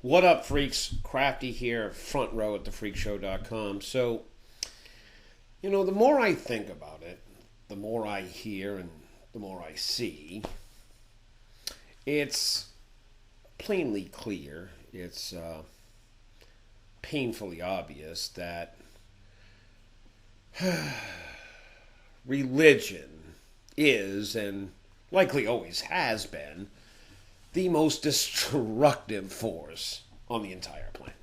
What up, freaks? Crafty here, front row at thefreakshow.com. So, the more I think about it, the more I hear and the more I see, it's plainly clear, it's painfully obvious that religion is, and likely always has been, the most destructive force on the entire planet.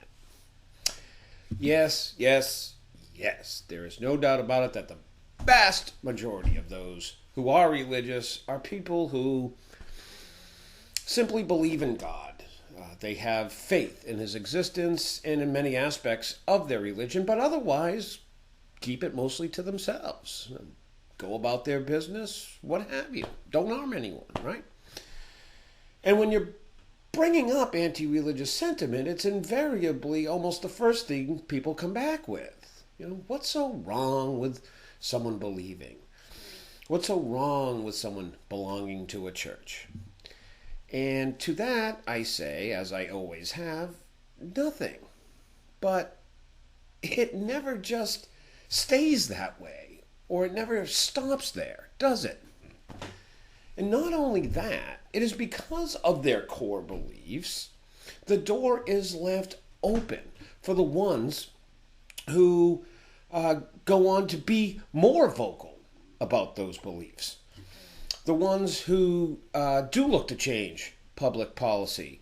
Yes, there is no doubt about it that the vast majority of those who are religious are people who simply believe in God. They have faith in his existence and in many aspects of their religion, but otherwise keep it mostly to themselves. Go about their business, what have you. Don't harm anyone, right? And when you're bringing up anti-religious sentiment, it's invariably almost the first thing people come back with. What's so wrong with someone believing? What's so wrong with someone belonging to a church? And to that, I say, as I always have, nothing. But it never just stays that way, or it never stops there, does it? And not only that, it is because of their core beliefs, the door is left open for the ones who go on to be more vocal about those beliefs. The ones who do look to change public policy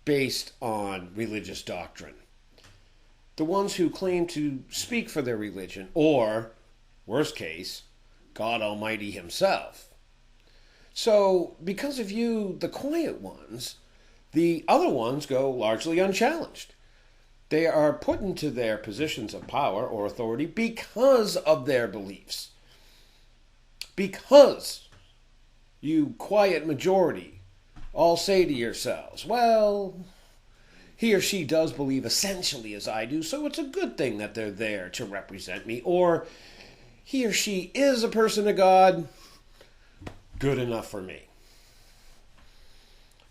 based on religious doctrine. The ones who claim to speak for their religion, or, worst case, God Almighty himself. So, because of you, the quiet ones, the other ones go largely unchallenged. They are put into their positions of power or authority because of their beliefs. Because you quiet majority all say to yourselves, well, he or she does believe essentially as I do, so it's a good thing that they're there to represent me. Or he or she is a person of God, good enough for me.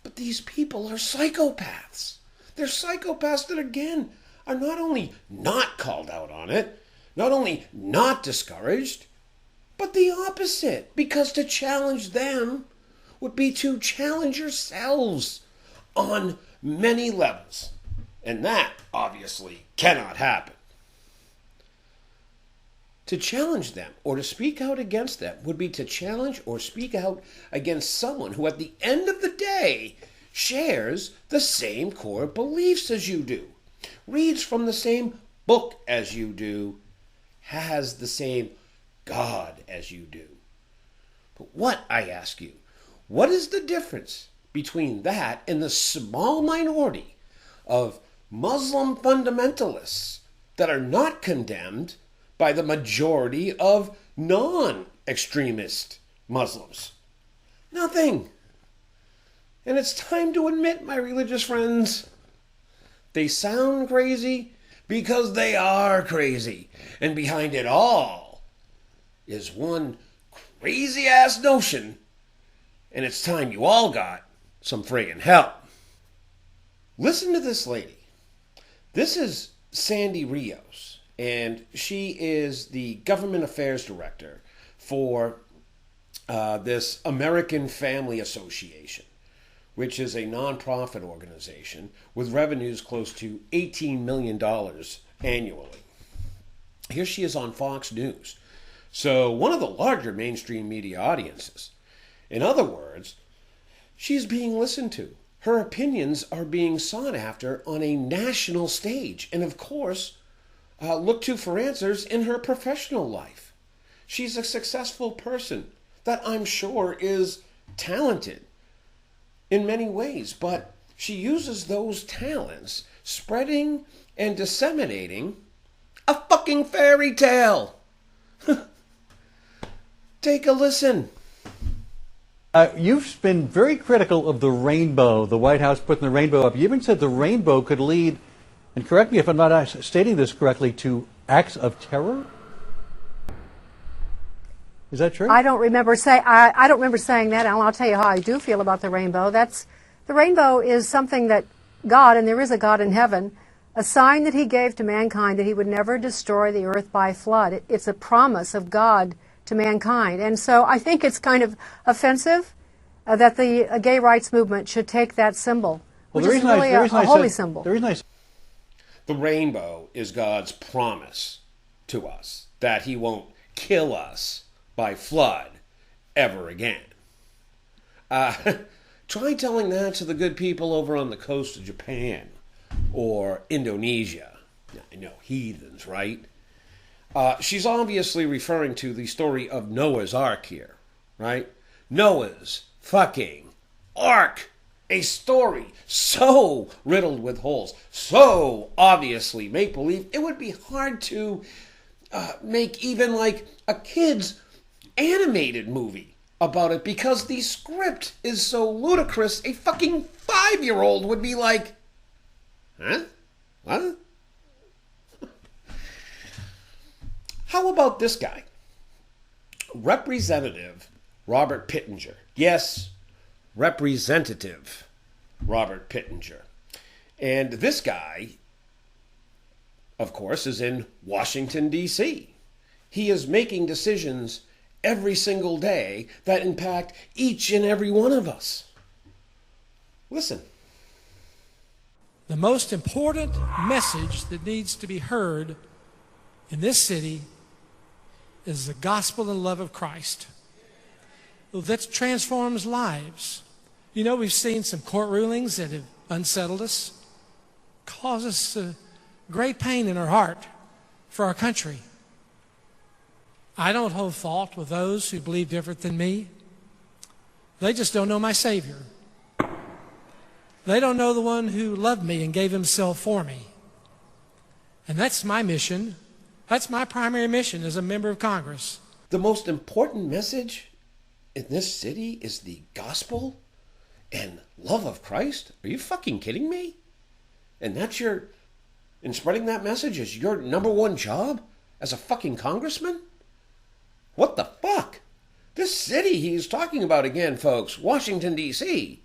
But these people are psychopaths. They're psychopaths that, again, are not only not called out on it, not only not discouraged, but the opposite. Because to challenge them would be to challenge yourselves on many levels. And that, obviously, cannot happen. To challenge them or to speak out against them would be to challenge or speak out against someone who at the end of the day shares the same core beliefs as you do, reads from the same book as you do, has the same God as you do. But what, I ask you, what is the difference between that and the small minority of Muslim fundamentalists that are not condemned by the majority of non-extremist Muslims? Nothing. And it's time to admit, my religious friends, they sound crazy because they are crazy. And behind it all is one crazy-ass notion, and it's time you all got some friggin' help. Listen to this lady. This is Sandy Rios. And she is the government affairs director for this American Family Association, which is a nonprofit organization with revenues close to $18 million annually. Here she is on Fox News, so one of the larger mainstream media audiences. In other words, she's being listened to. Her opinions are being sought after on a national stage, and of course, look to for answers in her professional life. She's a successful person that I'm sure is talented in many ways, but she uses those talents spreading and disseminating a fucking fairy tale. Take a listen. You've been very critical of the rainbow, the White House putting the rainbow up. You even said the rainbow could lead, and correct me if I'm not stating this correctly, to acts of terror? Is that true? I don't remember saying that, Alan. I'll tell you how I do feel about the rainbow. The rainbow is something that God, and there is a God in heaven, a sign that he gave to mankind that he would never destroy the earth by flood. It's a promise of God to mankind. And so I think it's kind of offensive that the gay rights movement should take that symbol, which is really a holy symbol. The rainbow is God's promise to us that he won't kill us by flood ever again. Try telling that to the good people over on the coast of Japan or Indonesia. I know, heathens, right? She's obviously referring to the story of Noah's Ark here, right? Noah's fucking Ark. A story so riddled with holes, so obviously make-believe, it would be hard to make even like a kid's animated movie about it because the script is so ludicrous, a fucking 5-year-old would be like, huh? What? How about this guy? Representative Robert Pittenger. Yes, Representative Robert Pittenger. And this guy, of course, is in Washington, D.C. He is making decisions every single day that impact each and every one of us. Listen. The most important message that needs to be heard in this city is the gospel and love of Christ. That transforms lives. You know, we've seen some court rulings that have unsettled us, caused us great pain in our heart for our country. I don't hold fault with those who believe different than me. They just don't know my Savior. They don't know the one who loved me and gave himself for me. And that's my mission. That's my primary mission as a member of Congress. The most important message in this city is the gospel and love of Christ? Are you fucking kidding me? And that's and spreading that message is your number one job as a fucking congressman? What the fuck? This city he's talking about again, folks, Washington, D.C.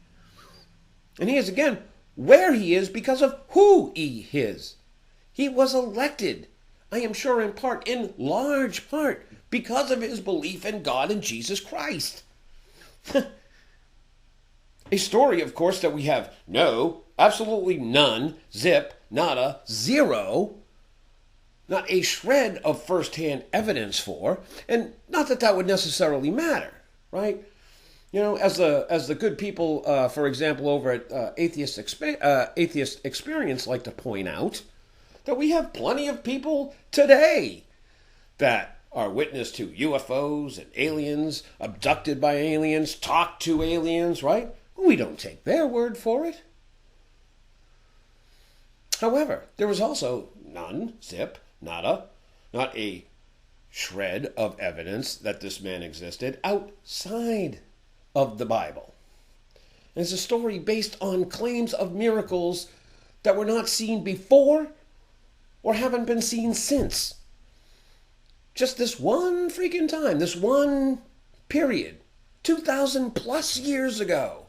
And he is again where he is because of who he is. He was elected, I am sure in large part, because of his belief in God and Jesus Christ. A story, of course, that we have absolutely none, zip, nada, zero, not a shred of first-hand evidence for, and not that that would necessarily matter, right? You know, as the good people, for example, over at Atheist Experience like to point out, that we have plenty of people today that are witness to UFOs and aliens, abducted by aliens, talk to aliens, right? We don't take their word for it. However, there was also none, zip, nada, not a shred of evidence that this man existed outside of the Bible. And it's a story based on claims of miracles that were not seen before or haven't been seen since. Just this one freaking time, this one period, 2,000 plus years ago,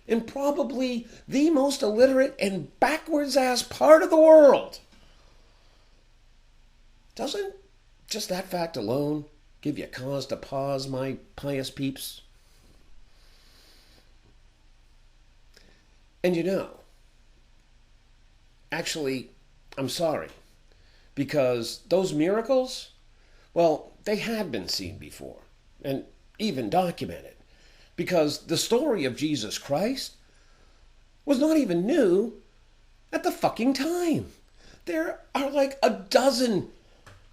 in probably the most illiterate and backwards ass part of the world. Doesn't just that fact alone give you cause to pause, my pious peeps? And you know, actually, I'm sorry, because those miracles, well, they had been seen before and even documented, because the story of Jesus Christ was not even new at the fucking time. There are like a dozen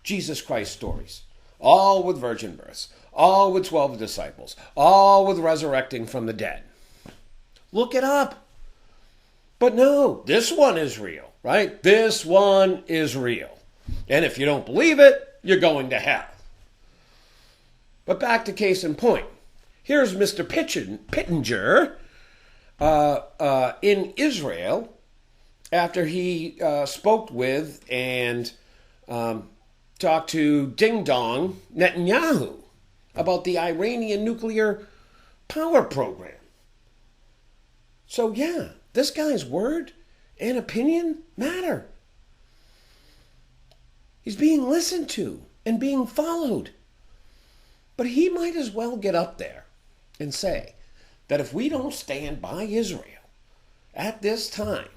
Jesus Christ stories, all with virgin births, all with 12 disciples, all with resurrecting from the dead. Look it up. But no, this one is real, right? This one is real. And if you don't believe it, you're going to hell. But back to case in point. Here's Mr. Pittenger in Israel after he spoke with and talked to Ding Dong Netanyahu about the Iranian nuclear power program. So yeah, this guy's word and opinion matter. He's being listened to and being followed. But he might as well get up there and say that if we don't stand by Israel at this time,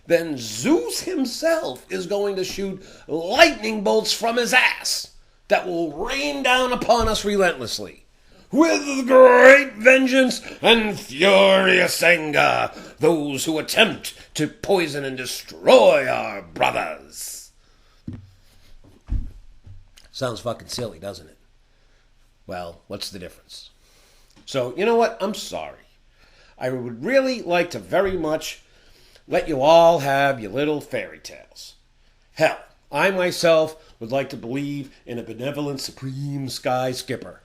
then Zeus himself is going to shoot lightning bolts from his ass that will rain down upon us relentlessly, with great vengeance and furious anger, those who attempt to poison and destroy our brothers. Sounds fucking silly, doesn't it? Well, what's the difference? So, you know what? I'm sorry. I would really like to very much let you all have your little fairy tales. Hell, I myself would like to believe in a benevolent supreme sky skipper,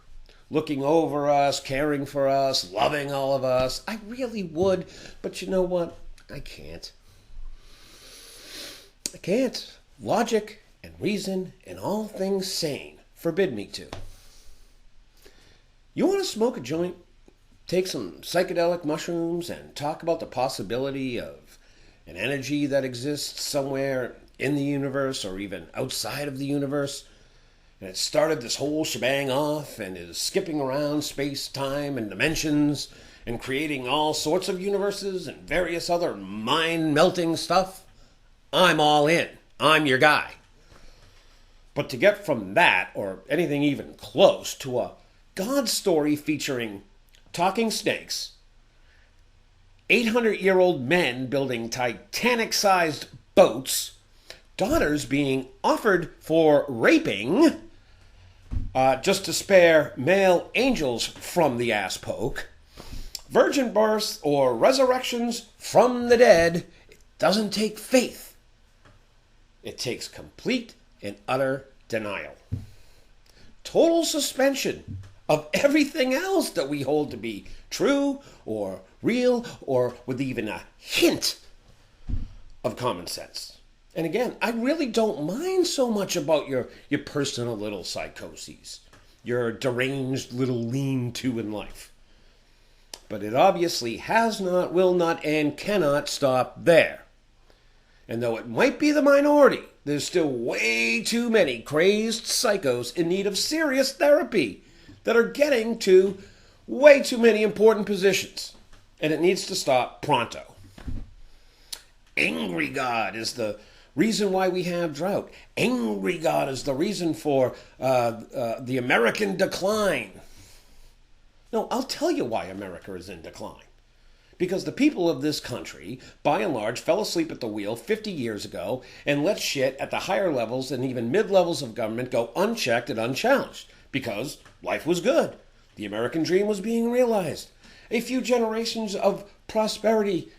looking over us, caring for us, loving all of us. I really would, but you know what? I can't. I can't. Logic and reason and all things sane forbid me to. You want to smoke a joint, take some psychedelic mushrooms, and talk about the possibility of an energy that exists somewhere in the universe or even outside of the universe, and it started this whole shebang off and is skipping around space, time, and dimensions and creating all sorts of universes and various other mind-melting stuff? I'm all in. I'm your guy. But to get from that, or anything even close, to a God story featuring talking snakes, 800-year-old men building Titanic-sized boats, daughters being offered for raping just to spare male angels from the ass poke, virgin births or resurrections from the dead, it doesn't take faith. It takes complete and utter denial. Total suspension of everything else that we hold to be true or real or with even a hint of common sense. And again, I really don't mind so much about your personal little psychoses, your deranged little lean-to in life. But it obviously has not, will not, and cannot stop there. And though it might be the minority, there's still way too many crazed psychos in need of serious therapy that are getting to way too many important positions. And it needs to stop pronto. Angry God is the reason why we have drought. Angry God is the reason for the American decline. No, I'll tell you why America is in decline. Because the people of this country, by and large, fell asleep at the wheel 50 years ago and let shit at the higher levels and even mid-levels of government go unchecked and unchallenged. Because life was good. The American dream was being realized. A few generations of prosperity.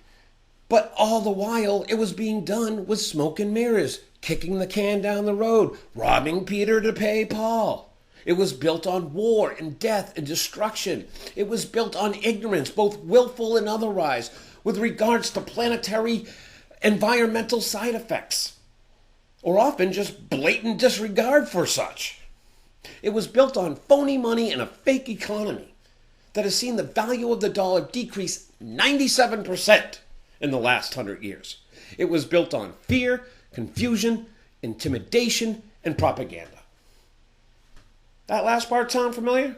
But all the while, it was being done with smoke and mirrors, kicking the can down the road, robbing Peter to pay Paul. It was built on war and death and destruction. It was built on ignorance, both willful and otherwise, with regards to planetary environmental side effects, or often just blatant disregard for such. It was built on phony money and a fake economy that has seen the value of the dollar decrease 97% in the last 100 years. It was built on fear, confusion, intimidation, and propaganda. That last part sound familiar?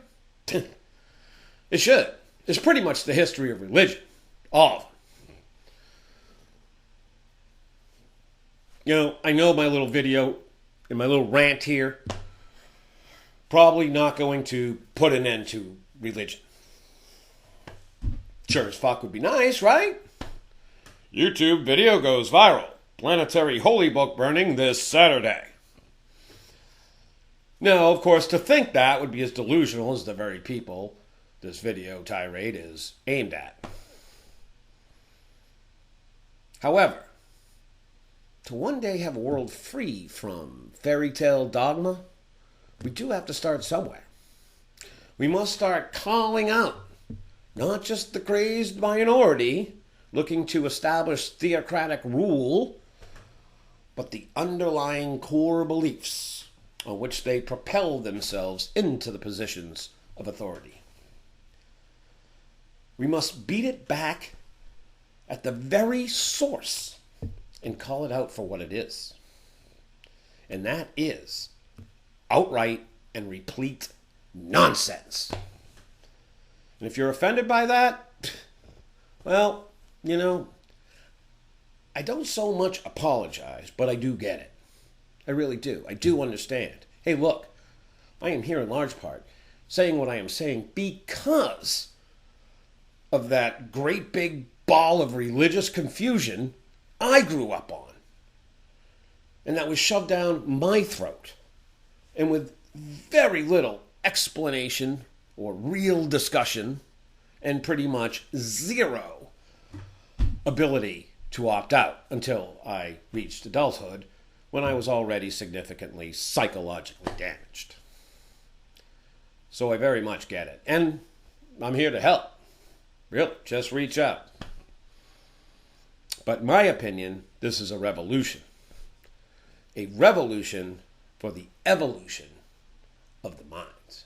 It should. It's pretty much the history of religion. All of them. You know, I know my little video and my little rant here probably not going to put an end to religion. Sure as fuck would be nice, right? YouTube video goes viral. Planetary holy book burning this Saturday. Now, of course, to think that would be as delusional as the very people this video tirade is aimed at. However, to one day have a world free from fairy tale dogma, we do have to start somewhere. We must start calling out not just the crazed minority looking to establish theocratic rule, but the underlying core beliefs on which they propel themselves into the positions of authority. We must beat it back at the very source and call it out for what it is. And that is outright and replete nonsense. And if you're offended by that, well, I don't so much apologize, but I do get it. I really do. I do understand. Hey, look, I am here in large part saying what I am saying because of that great big ball of religious confusion I grew up on. And that was shoved down my throat. And with very little explanation or real discussion, and pretty much zero ability to opt out until I reached adulthood, when I was already significantly psychologically damaged. So I very much get it. And I'm here to help. Really, just reach out. But in my opinion, this is a revolution. A revolution for the evolution of the minds.